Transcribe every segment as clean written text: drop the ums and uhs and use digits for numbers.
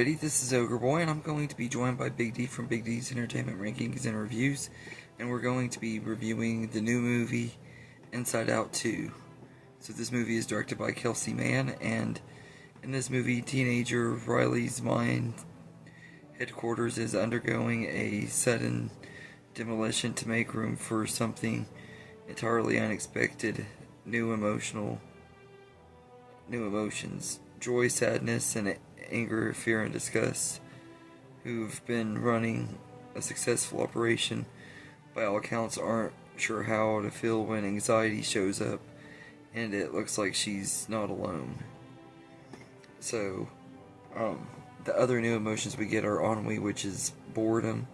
everybody, this is Ogre Boy, and I'm going to be joined by Big D from Big D's Entertainment Rankings and Reviews, and we're going to be reviewing the new movie, Inside Out 2. So this movie is directed by Kelsey Mann, and in this movie, teenager Riley's mind headquarters is undergoing a sudden demolition to make room for something entirely unexpected, new emotions, joy, sadness, and anger, fear, and disgust, who've been running a successful operation, by all accounts aren't sure how to feel when anxiety shows up, and it looks like she's not alone. So, the other new emotions we get are ennui, which is boredom,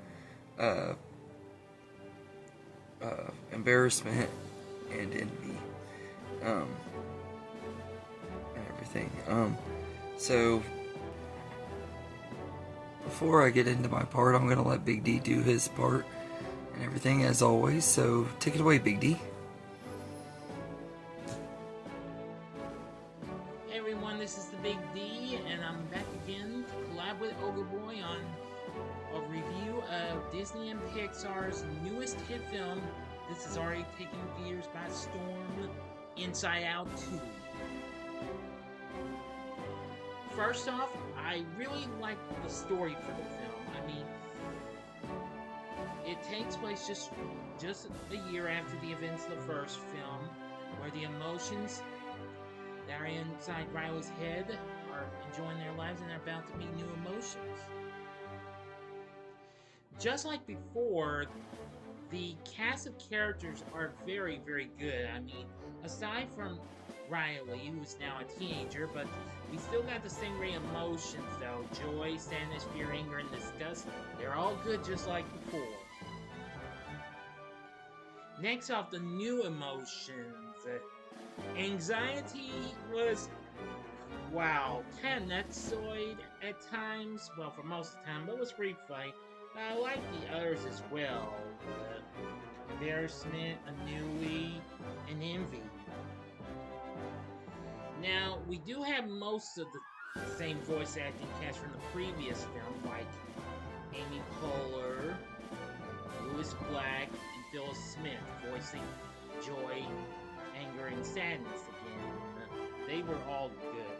embarrassment, and envy, and everything. So, before I get into my part, I'm going to let Big D do his part and everything as always, so take it away, Big D. Hey everyone, this is the Big D, and I'm back again to collab with Ogre Boy on a review of Disney and Pixar's newest hit film. This has already taken theaters by storm, Inside Out 2. First off, I really like the story for the film. I mean, it takes place just a year after the events of the first film, where the emotions that are inside Riley's head are enjoying their lives and they're about to meet new emotions. Just like before, the cast of characters are very, very good. I mean, aside from Riley, who's now a teenager, but we still got the same great emotions though. Joy, sadness, fear, anger, and disgust. They're all good just like before. Next off, the new emotions. Anxiety was, wow, kind of nutsoid at times. Well, for most of the time, but it was pretty funny. But I like the others as well. Embarrassment, ennui, and envy. Now, we do have most of the same voice acting cast from the previous film, like Amy Poehler, Louis Black, and Phyllis Smith, voicing joy, anger, and sadness again. They were all good.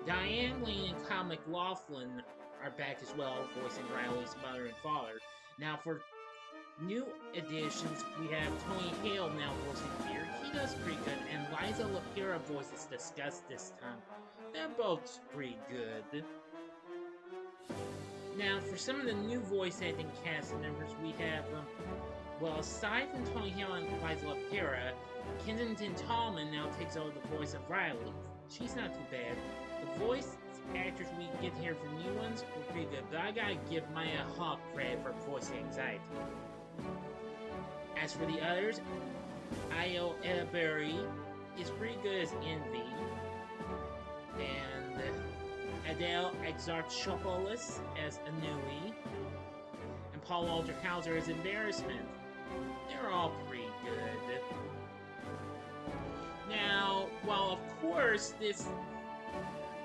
Diane Lane and Kyle MacLachlan are back as well, voicing Riley's mother and father. Now, for new additions, we have Tony Hale now voicing Fear. He does pretty good, and Liza Lapira voices Disgust this time. They're both pretty good. Now, for some of the new voice acting cast members, we have, well, aside from Tony Hale and Liza Lapira, Kensington Tallman now takes over the voice of Riley. She's not too bad. The voice actors we get here for new ones were pretty good, but I gotta give Maya Hawke credit for voicing anxiety. As for the others, Ayo Edaberry is pretty good as Envy, and Adele Exarchopoulos as Ennui, and Paul Walter Hauser as Embarrassment. They're all pretty good. Now, while of course this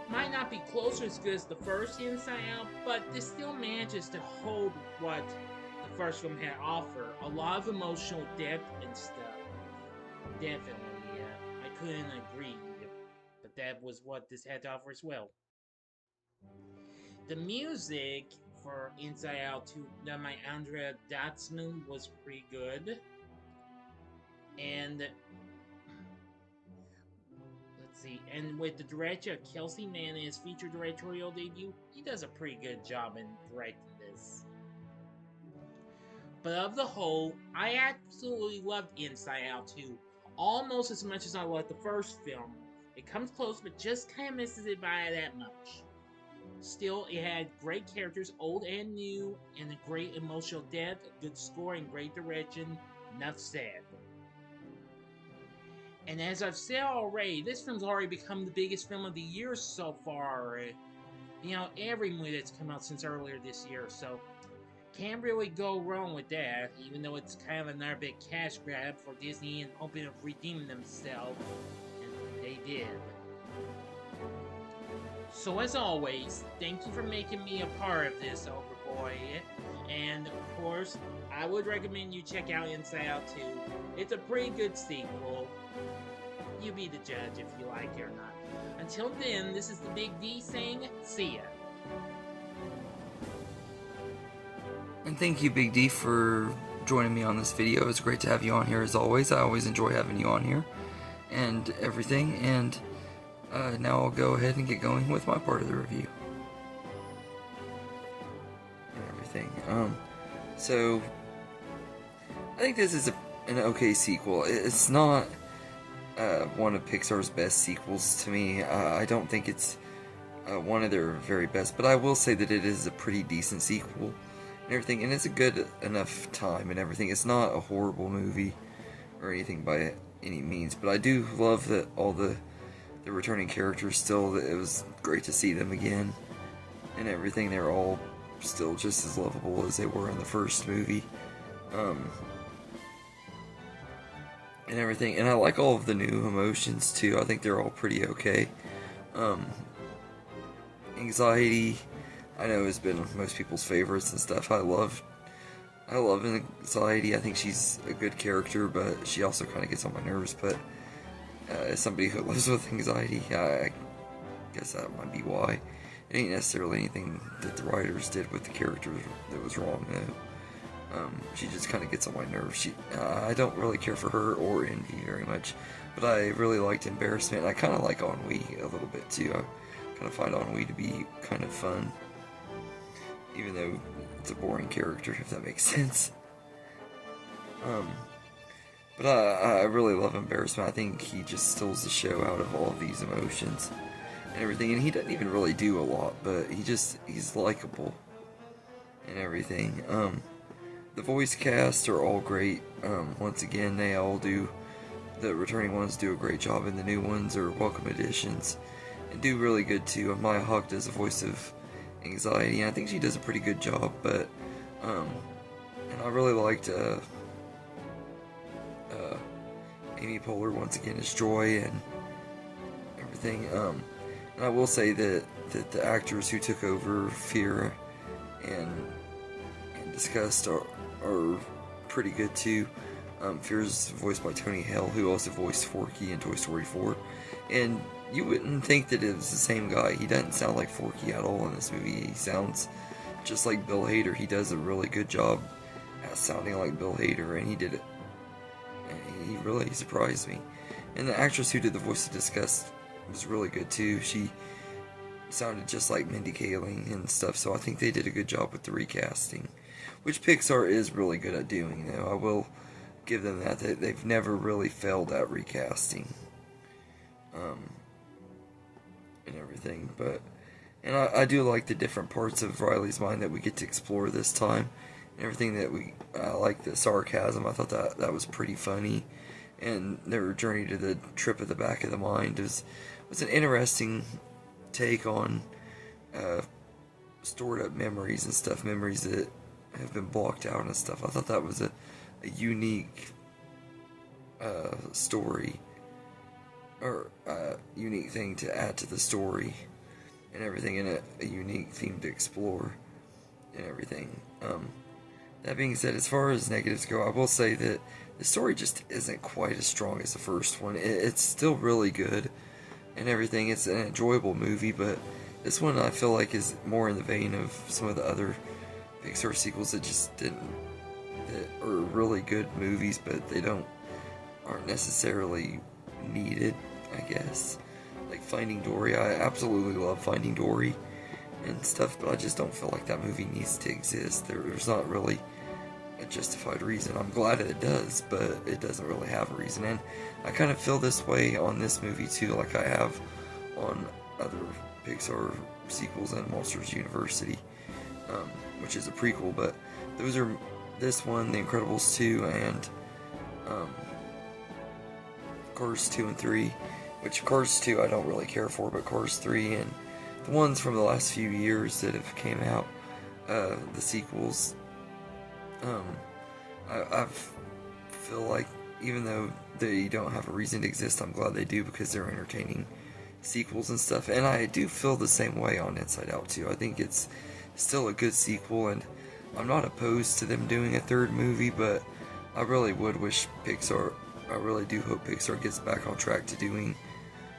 might not be close as good as the first Inside Out, but this still manages to hold what the first film had to offer. A lot of emotional depth and stuff. Definitely, yeah. I couldn't agree, but that was what this had to offer as well. The music for Inside Out 2 done by Andrea Datzman was pretty good. And let's see, and with the director Kelsey Mann in his feature directorial debut, he does a pretty good job in directing this. But of the whole, I absolutely loved Inside Out 2, almost as much as I loved the first film. It comes close, but just kind of misses it by that much. Still, it had great characters, old and new, and a great emotional depth, a good score, and great direction. Enough said. And as I've said already, this film's already become the biggest film of the year so far. You know, every movie that's come out since earlier this year, so can't really go wrong with that, even though it's kind of another big cash grab for Disney and hoping to redeem themselves. And they did. So as always, thank you for making me a part of this, Overboy. And of course, I would recommend you check out Inside Out 2. It's a pretty good sequel. You be the judge if you like it or not. Until then, this is the Big D saying, see ya. And thank you, Big D, for joining me on this video. It's great to have you on here as always. I always enjoy having you on here and everything. And now I'll go ahead and get going with my part of the review and everything. So I think this is an okay sequel. It's not one of Pixar's best sequels to me. I don't think it's one of their very best, but I will say that it is a pretty decent sequel and everything, and it's a good enough time and everything. It's not a horrible movie or anything by any means, but I do love that all the returning characters still, it was great to see them again and everything. They're all still just as lovable as they were in the first movie. And everything, and I like all of the new emotions too. I think they're all pretty okay. Anxiety, I know, has been most people's favorites and stuff. I love Anxiety. I think she's a good character, but she also kind of gets on my nerves. But as somebody who lives with anxiety, I guess that might be why. It ain't necessarily anything that the writers did with the character that was wrong, though. She just kind of gets on my nerves. I don't really care for her or Envy very much, but I really liked Embarrassment. I kind of like Ennui a little bit too. I kind of find Ennui to be kind of fun, even though it's a boring character, if that makes sense. But I really love Embarrassment. I think he just steals the show out of all of these emotions and everything, and he doesn't even really do a lot, but he's likable and everything. The voice cast are all great. Once again, they all do. The returning ones do a great job, and the new ones are welcome additions and do really good too. Maya Hawke does the voice of Anxiety, and I think she does a pretty good job. But and I really liked Amy Poehler once again as Joy and everything. And I will say that the actors who took over Fear and Disgust are pretty good too. Fear's voiced by Tony Hale, who also voiced Forky in Toy Story 4. And you wouldn't think that it was the same guy. He doesn't sound like Forky at all in this movie. He sounds just like Bill Hader. He does a really good job at sounding like Bill Hader, and he did it. And he really surprised me. And the actress who did the voice of Disgust was really good too. She sounded just like Mindy Kaling and stuff, so I think they did a good job with the recasting, which Pixar is really good at doing, though. I will give them that. They've never really failed at recasting and everything. And I do like the different parts of Riley's mind that we get to explore this time and everything. I like the sarcasm. I thought that was pretty funny, and their journey to the trip at the back of the mind was an interesting take on stored up memories and stuff, memories that have been blocked out and stuff. I thought that was a unique story, or unique thing to add to the story and everything, and a unique theme to explore and everything. That being said, as far as negatives go, I will say that the story just isn't quite as strong as the first one. It's still really good and everything. It's an enjoyable movie, but this one I feel like is more in the vein of some of the other Pixar sequels that are really good movies, but aren't necessarily needed, I guess. Like Finding Dory. I absolutely love Finding Dory and stuff, but I just don't feel like that movie needs to exist. There's not really a justified reason. I'm glad it does, but it doesn't really have a reason. And I kind of feel this way on this movie too, like I have on other Pixar sequels and Monsters University, which is a prequel, but those are this one, The Incredibles 2, and Cars 2 and 3, which Cars 2 I don't really care for, but Cars 3 and the ones from the last few years that have came out, the sequels, I feel like even though they don't have a reason to exist, I'm glad they do, because they're entertaining sequels and stuff, and I do feel the same way on Inside Out 2. I think it's still a good sequel, and I'm not opposed to them doing a third movie, but I really would wish I really do hope Pixar gets back on track to doing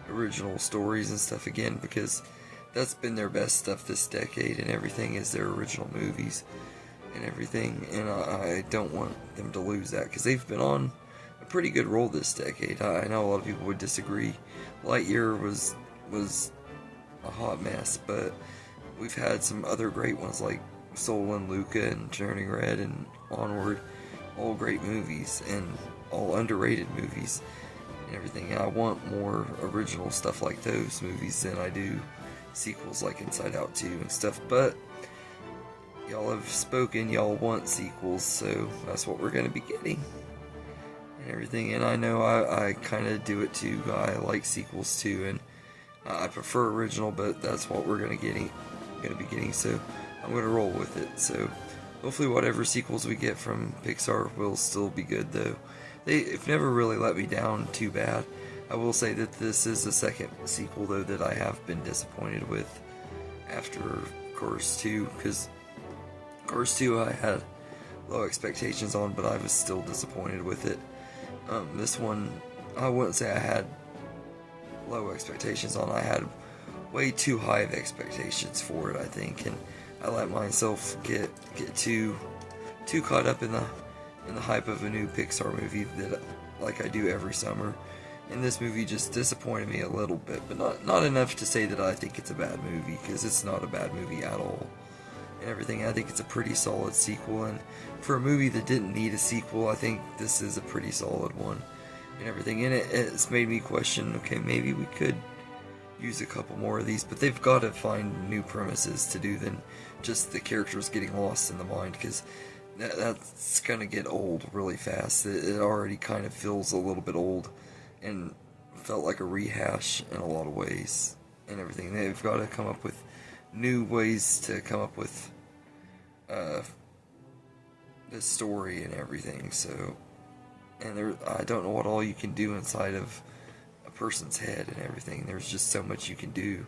original stories and stuff again, because that's been their best stuff this decade, and everything is their original movies and everything, and I don't want them to lose that, because they've been on a pretty good roll this decade. I know a lot of people would disagree. Lightyear was a hot mess, but we've had some other great ones like Soul and Luca and Turning Red and Onward, all great movies and all underrated movies and everything. And I want more original stuff like those movies than I do sequels like Inside Out 2 and stuff, but y'all have spoken, y'all want sequels, so that's what we're going to be getting and everything. And I know I kind of do it too. I like sequels too, and I prefer original, but that's what we're going to be getting, so I'm going to roll with it. So hopefully whatever sequels we get from Pixar will still be good, though. They've never really let me down too bad. I will say that this is the second sequel, though, that I have been disappointed with after Cars 2, because Cars 2 I had low expectations on, but I was still disappointed with it. This one, I wouldn't say I had low expectations on. I had way too high of expectations for it, I think, and I let myself get too caught up in the hype of a new Pixar movie that, like I do every summer. And this movie just disappointed me a little bit, but not enough to say that I think it's a bad movie, because it's not a bad movie at all and everything. I think it's a pretty solid sequel, and for a movie that didn't need a sequel, I think this is a pretty solid one and everything. And it's made me question, okay, maybe we could use a couple more of these, but they've got to find new premises to do than just the characters getting lost in the mind, because that's gonna get old really fast. It already kind of feels a little bit old and felt like a rehash in a lot of ways and everything. They've got to come up with new ways to come up with the story and everything. So, and I don't know what all you can do inside of a person's head and everything. There's just so much you can do,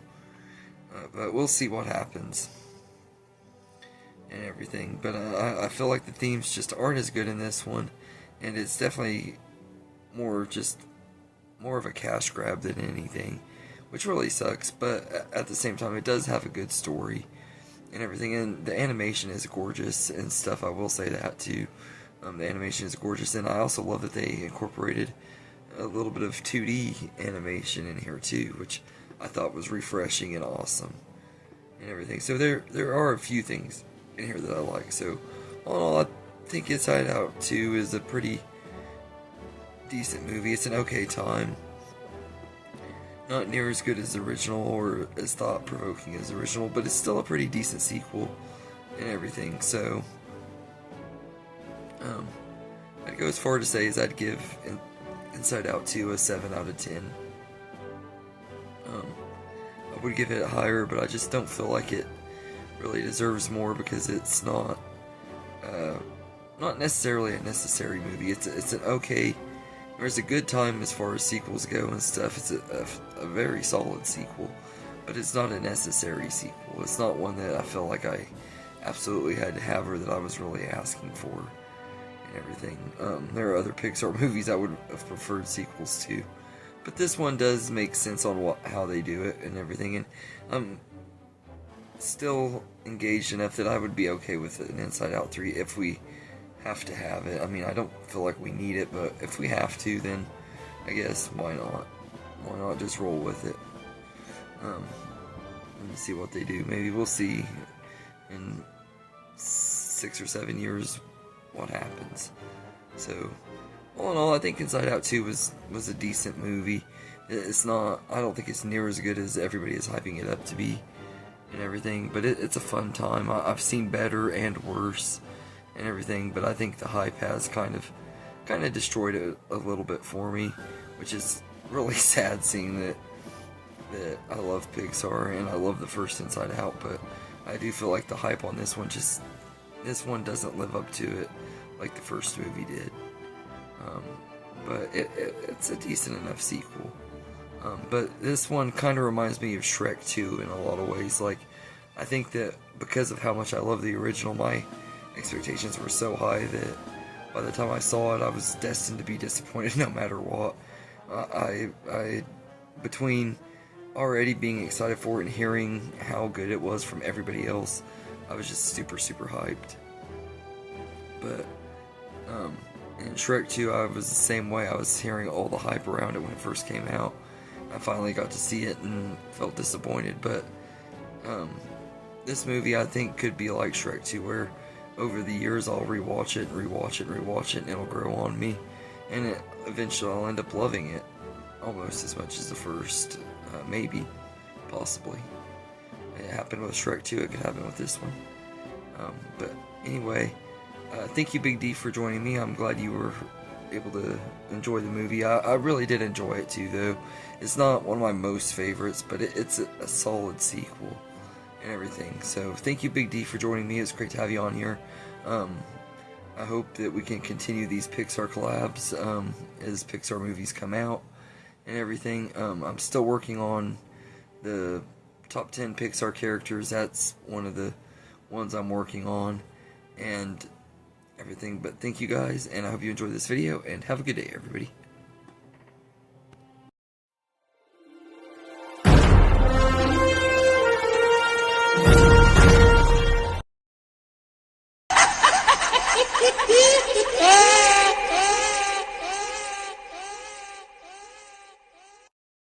but we'll see what happens and everything. But I feel like the themes just aren't as good in this one, and it's definitely more of a cash grab than anything, which really sucks. But at the same time, it does have a good story and everything, and the animation is gorgeous and stuff. I will say that too. The animation is gorgeous, and I also love that they incorporated a little bit of 2D animation in here too, which I thought was refreshing and awesome and everything. So there are a few things in here that I like. So all in all, I think Inside Out 2 is a pretty decent movie. It's an okay time. Not near as good as the original or as thought-provoking as the original, but it's still a pretty decent sequel and everything. So I'd go as far to say as I'd give Inside Out 2 a 7 out of 10. I would give it higher, but I just don't feel like it really deserves more, because it's not necessarily a necessary movie. It's an okay, there's a good time as far as sequels go and stuff. It's a very solid sequel, but it's not a necessary sequel. It's not one that I feel like I absolutely had to have, or that I was really asking for and everything. There are other Pixar movies I would have preferred sequels to, but this one does make sense on how they do it and everything, and I'm still engaged enough that I would be okay with an Inside Out 3 if we have to have it. I mean, I don't feel like we need it, but if we have to, then I guess why not? Why not just roll with it? Let me see what they do. Maybe we'll see in 6 or 7 years what happens. So, all in all, I think Inside Out 2 was a decent movie. It's not, I don't think it's near as good as everybody is hyping it up to be and everything, but it's a fun time. I've seen better and worse and everything, but I think the hype has kind of destroyed it a little bit for me, which is really sad, seeing that I love Pixar and I love the first Inside Out, but I do feel like the hype on this one doesn't live up to it like the first movie did. But it's a decent enough sequel. But this one kind of reminds me of Shrek 2 in a lot of ways. Like, I think that because of how much I love the original, my expectations were so high that by the time I saw it, I was destined to be disappointed no matter what. Between already being excited for it and hearing how good it was from everybody else, I was just super, super hyped. But, in Shrek 2, I was the same way. I was hearing all the hype around it when it first came out. I finally got to see it and felt disappointed, but, this movie I think could be like Shrek 2, where over the years I'll rewatch it and rewatch it and rewatch it, and it'll grow on me, and eventually I'll end up loving it almost as much as the first, maybe, possibly. It happened with Shrek 2, it could happen with this one. But anyway, thank you Big D for joining me. I'm glad you were able to enjoy the movie. I really did enjoy it too, though. It's not one of my most favorites, but it's a solid sequel and everything. So thank you Big D for joining me. It's great to have you on here. I hope that we can continue these Pixar collabs as Pixar movies come out and everything. I'm still working on the top 10 Pixar characters. That's one of the ones I'm working on and everything. But thank you guys, and I hope you enjoyed this video, and have a good day, everybody.